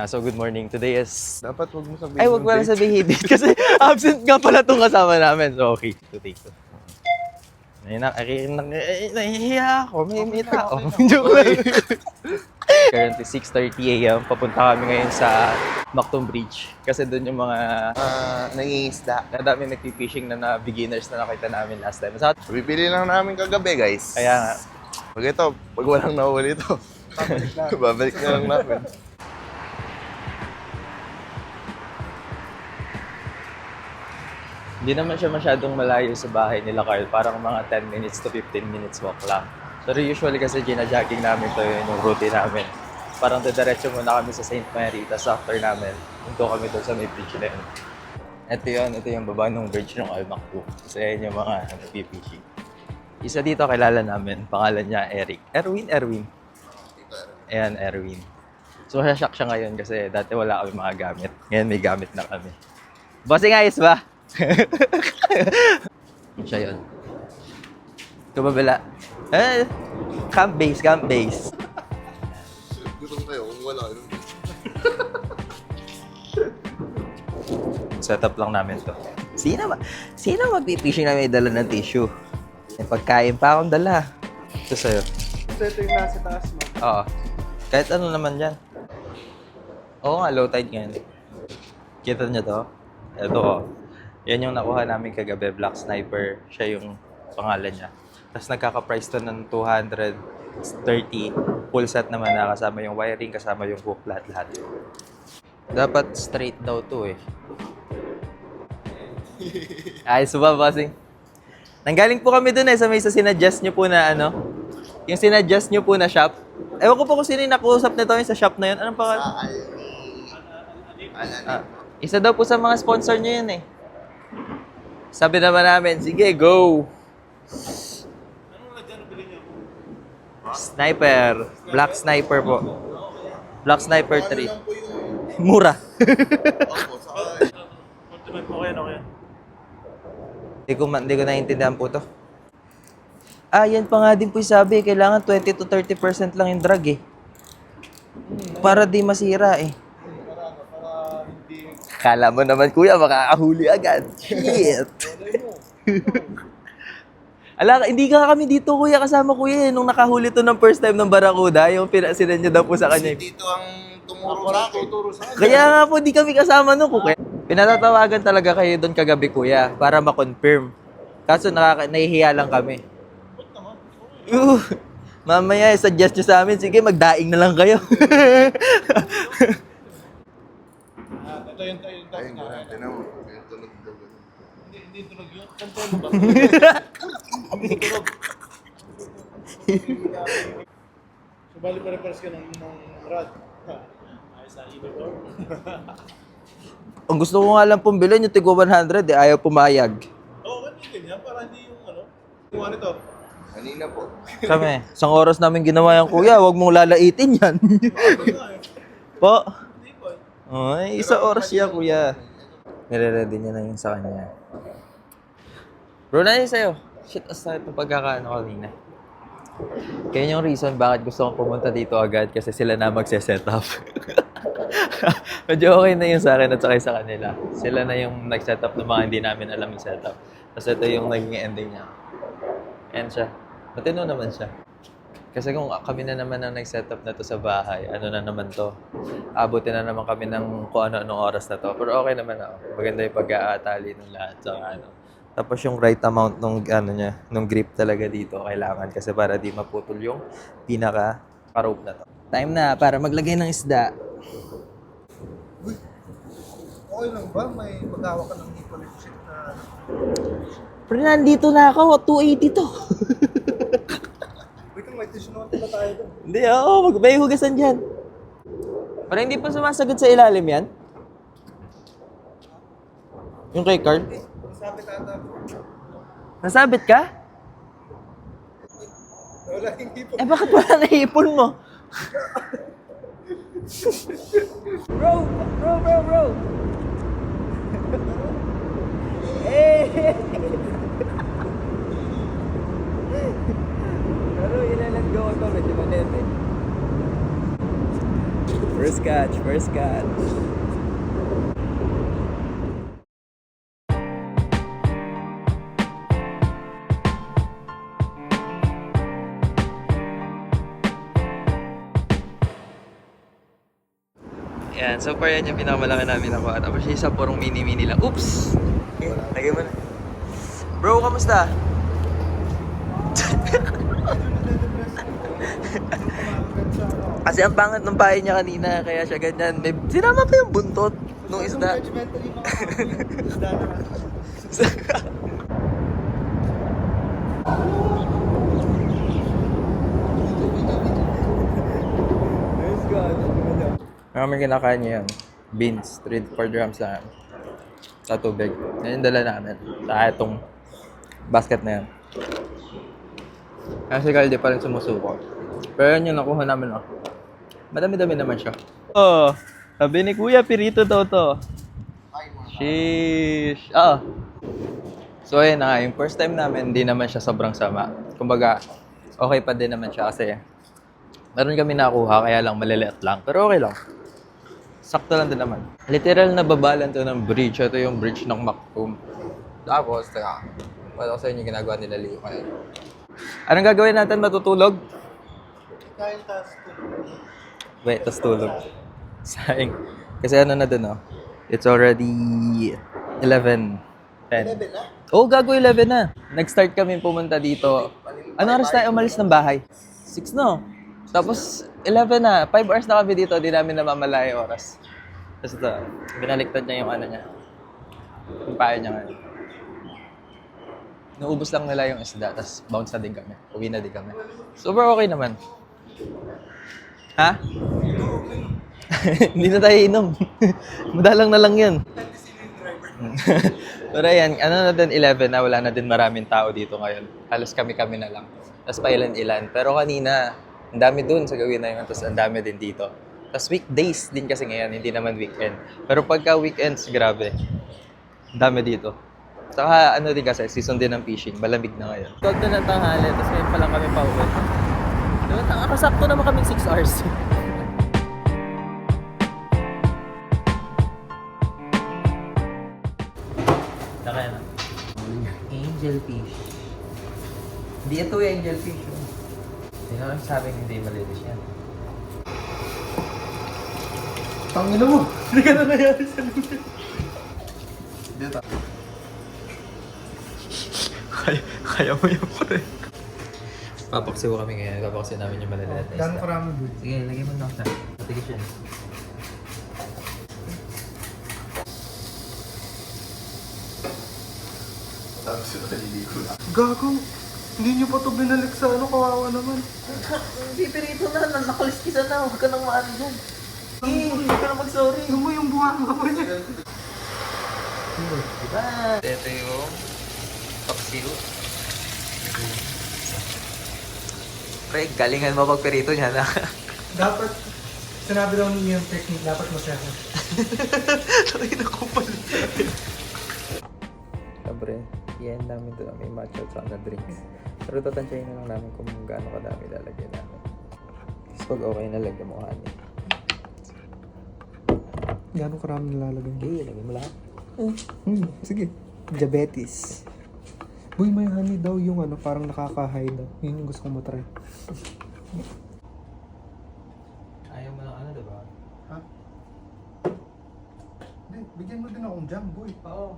So good morning. Today is... Dapat wag mo sabihin. Ay, wag mo lang sabihin date kasi absent nga pala itong kasama namin. So, okay. Take two. Ayun na, nahihiya ako. May tao. Joke lang. Currently 6:30 a.m. Papunta kami ngayon sa Macton Bridge. Kasi doon yung mga... nangingisda. Nadami nagpipishing na beginners na nakita namin last time. So, Bibili lang namin kagabi, guys. kaya nga, Pag walang nahuli ito, babalik na lang namin. hindi naman siya masyadong malayo sa bahay nila Carl. Parang mga 10 minutes to 15 minutes walk lang. Pero usually kasi gina-jogging namin to yung routine namin. Parang diretso muna kami sa St. Mary, tapos after namin, punto kami doon sa may bridge na yun. Ito yung baba ng bridge ng Almac 2. Kasi yan yung mga nagpipishing. Isa dito kilala namin, pangalan niya Eric. Erwin. Ayan, Erwin. So, shock siya ngayon kasi dati wala kami mga gamit. Ngayon may gamit na kami. Bossing ayos ba? Siya yun. Kumabila. Camp base. Gutom kayo kung wala yun. Setup lang namin to. Sino magpipishing na may dala ng tissue? May pagkain pa akong dala. Ito sa'yo. Ito yung nasa taas mo. Oo. Kahit ano naman yan. Oo nga, low tide ngayon. Kita niyo to? Ito oh. Yan yung nakuha namin kagabi, Black Sniper. Siya yung pangalan niya. Tapos nagkaka-price to ng 230. Full set naman na kasama yung wiring, kasama yung hook, lahat-lahat. Dapat straight daw to eh. Ayos ba, bossing? Nanggaling po kami dun eh, sa may sinadjust nyo po na ano. Yung sinadjust nyo po na shop. Ewan ko po kung sino yung nakuusap nito yung sa shop na yun. Anong pangalan? Isa daw po sa mga sponsor nyo yun eh. Sabi naman namin, sige, go! Sniper. Black Sniper po. Black Sniper 3. Mura. Hindi ko naiintindihan po to. Yan pa nga din po yung sabi. Kailangan 20 to 30% lang yung drag eh. Para di masira eh. Kala mo naman kuya, makakahuli agad. Shit! Hindi ka kami dito kuya, kasama kuya nung nakahuli to ng first time ng Barracuda, yung pinasinan niya daw po sa kanya. Dito ang tumuro sa akin. Kaya nga po, di kami kasama nung kuya. Pinatatawagan talaga kayo doon kagabi kuya, para ma-confirm. Kaso nahihiya lang kami. Mamaya, suggest nyo sa amin, sige, magdaing na lang kayo. Ito yung Ayun, tinan mo. Yung tunog daw. Hindi tulog yun. Kanto mo ba? So, bali pa repairs ka ng rod. Ayos sa ibig ko. Ang gusto ko nga lang pong bilhin yung Tigo 100, ayaw pumayag. Oo, ganyan. Para hindi yung ano. Kung ano ito? Kanina po. Kami, isang oras namin ginawa yan, kuya, huwag mong lalaitin yan. Po? Hindi po. Ay, isang oras yan, kuya. Nire-ready niya na yun sa kanya. Bro, na yun sa'yo. Shit, aside ng pagkakaano kanina. Kaya yung reason bakit gusto kong pumunta dito agad kasi sila na magse-set up. Medyo okay na yun sa akin at sakay sa kanila. Sila na yung nag-set up ng mga hindi namin alam yung setup. Tapos ito yung naging ending niya. And siya. Matino naman siya. Kasi kung kami na naman ang nag-setup na to sa bahay, ano na naman to? Abutin na naman kami ng kung ano-anong oras na to. Pero okay naman ako. Maganda yung pag-aatali ng lahat sa ano. Tapos yung right amount nung ano niya, nung grip talaga dito kailangan kasi para di maputol yung pinaka-rope na to. Time na para maglagay ng isda. Okay lang ba? May mag-awa ka ng nipple shit na... Pero nandito na ako, 280 to. Wait lang, may tissue naman pala tayo doon. Hindi, oo, may hugasan dyan. Parang hindi pa sumasagot sa ilalim yan. Yung kay Carl. Sabi tata. Nasabit ka? Wala, hindi po. Bakit wala naipon mo? Bro! Eh! Pero ilalag go ko to, medyo manete. First First catch, first catch. Yan, so far yan yung pinakamalaki namin nakuha. Tapos yung isa purong mini-mini lang. Oops! Okay, lagay mo na. Bro, kamusta? Kasi ang pangit ng bahay niya kanina, kaya siya ganyan. May, sinama pa yung buntot nung isda. Judgmentally mga isda na. Kami kinakain niya yan. Beans, 3 to 4 grams lang yan. Sa tubig. Yan yung dala namin. Sa itong basket na yan. Kasi Carl, di pa rin sumusuko. Pero yan yung nakuha namin. Oh. Madami-dami naman siya. Oh, sabi ni Kuya, pirito daw to. Sheesh. Ah. So ayun na nga, yung first time namin, hindi naman siya sobrang sama. Kumbaga, okay pa din naman siya kasi meron kami nakuha, kaya lang maliliit lang. Pero okay lang. Sakto lang din naman. Literal na babalan to ng bridge. Ito yung bridge ng Mactum. Tapos, wala ko sa inyo ginagawa nila Leo ngayon. Anong gagawin natin? Matutulog? Kain taas ko. Wait, tas tulog. Sayang. Kasi ano na dun, oh. It's already 11. 10. 11 na? Oo, gago 11 na. Nag-start kami pumunta dito. Ano oras tayo umalis ng bahay? 6 no? Tapos 11 na. 5 hours na kami dito. Di namin namamalaya yung oras. Tapos ito, binaliktad niya yung ano niya. Yung payo niya ngayon. Naubos lang nila yung isda. Tapos bounce na din kami. Uwi na din kami. Super okay naman. Ha? Hindi na tayo inom. Madalang na lang yan. Pero ayan, ano na din 11 na, wala na din maraming tao dito ngayon. Halos kami-kami na lang. Tapos pailan-ilan. Pero kanina, ang dami dun sa gawin na yun. Tapos ang dami din dito. Tapos weekdays din kasi ngayon, hindi naman weekend. Pero pagka weekends, grabe. Ang dami dito. Saka ano din kasi, season din ng fishing. Malamig na ngayon. Tawag na ng tanghali, tapos ngayon pa lang kami pauwi. Diba, nakasakto naman kami 6 hours. Saka na. Angelfish. Hindi ito yung angelfish. Hindi naman sabing hindi malinis yan. Tangina mo! Hindi ka na nangyari sa lumin. Dito. Kaya mo yung pre. Papaksiw kami ngayon. Papaksiw namin yung maliliit na isda. Gano'ng karami ba? Sige, lagay mo na ako sa patigis yan. Tapos sila naliligo na. Gago! Hindi nyo pa ito binalik sa ano, kawawa naman. Hindi, pirito na. Nakaliskisan na. Huwag ka nang maano dyan. Huwag ka nang mag-sorry. Ano mo yung buha nga pa niya? Diba? Ito yung paksiw. Pre, galingan mo pag pirito niya na. Dapat, sinabi daw niya yung technique, dapat masaya. Ay, naku pala. Sabre, yan namin doon. May matcha at saka na drinks. Pero tatansyahin na lang namin kung gaano kadami lalagyan namin. Tapos pag okay na, lagyan mo honey. Gano'ng karami nilalagay? Okay, lagyan mo lahat. Sige. Diabetes. Uy, may honey daw yung ano, parang nakaka-high daw. Yun yung gusto kong matry. Ayaw mo lang ano, diba? Ha? Hindi, bigyan mo din akong jam, boy. Oo.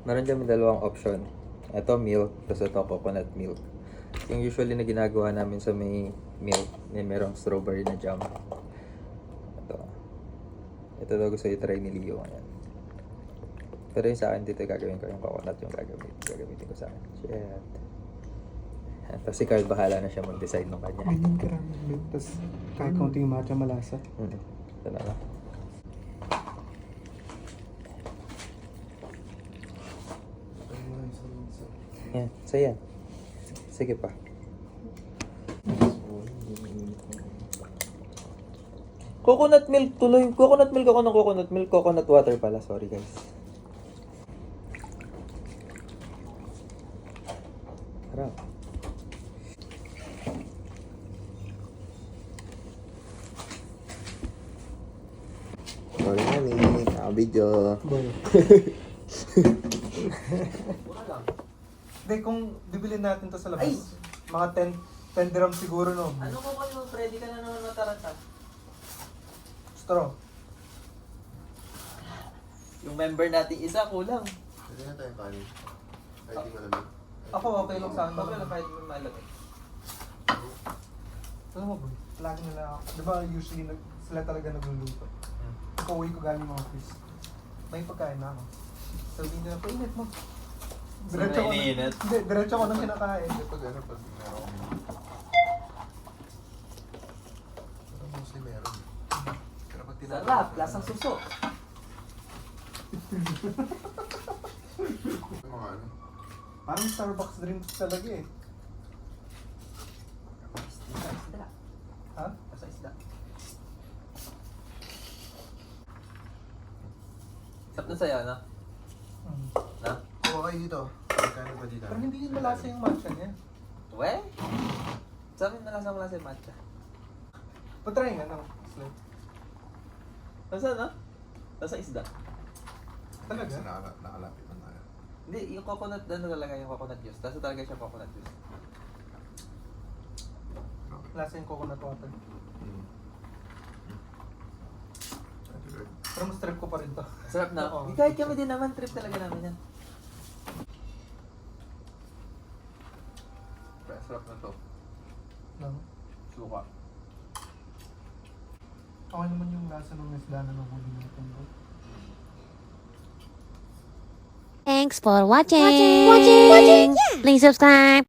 Meron dyan dalawang option. Ito milk, tapos ito coconut milk. Yung usually na ginagawa namin sa may milk, merong strawberry na jam. Ito daw gusto i-try ni Leo ngayon. Pero yung sa akin dito gagawin ko yung coconut yung gagamitin ko sa akin. Shit. Tapos si Carl bahala na siya mag-decide ng kanya. Ganyan karami milk, tapos kahit konti yung matcha malasa. Ito na lang. Yan, so yan. Sige pa. Coconut milk tuloy. Coconut milk ako ng coconut milk. Coconut water pala. Sorry guys. Harap. Naka-video. Boy. Hindi, kung bibilin natin to sa labas, mga 10 dirham siguro, no? Ano ko kayo? Ready ka na naman mataranta? Straw. Yung member natin isa, kulang. Pwede na tayo kanin. Ay, di ko naman. Ako, okay lang sa akin. Okay lang kahit may malagay. Alam mo ba, lagi nila, di ba usually sila talaga nagluluto. Pauwi ko galing mga office. May pagkain na ako. Sabihin nila, painit mo. Diretso ko Mainit? Hindi, diretso ko nang kinakain. Pag ano, pag meron kami. Pero mostly meron. Pero pag tinatapos Sarap, na- lasang suso. Yung mga ano. Parang Starbucks drinks talaga eh. Nasa isda. Ha? Nasa isda. Sarap na sa'yo, ano? Mm. Na? Kuha kayo dito. Magkano ba dito? Pero hindi yung malasa yung matcha niya. We? Sa amin malasa yung matcha. Patry nga lang. Slow. Nasa na? Nasa isda. Talaga? Kasi nakalapit na tayo. Hindi, yung coconut, ano talaga yung coconut juice. Nasa talaga siya coconut juice. Okay. Lasa yung coconut water. Ate Bird. Pero mas trip ko pa rin to. Sarap na. Oo. Kahit kami din naman, trip talaga namin yan. Sarap na to. No? Suka. Okay naman yung lasa ng isda na nahuli natin, bro. Thanks for watching. Please subscribe.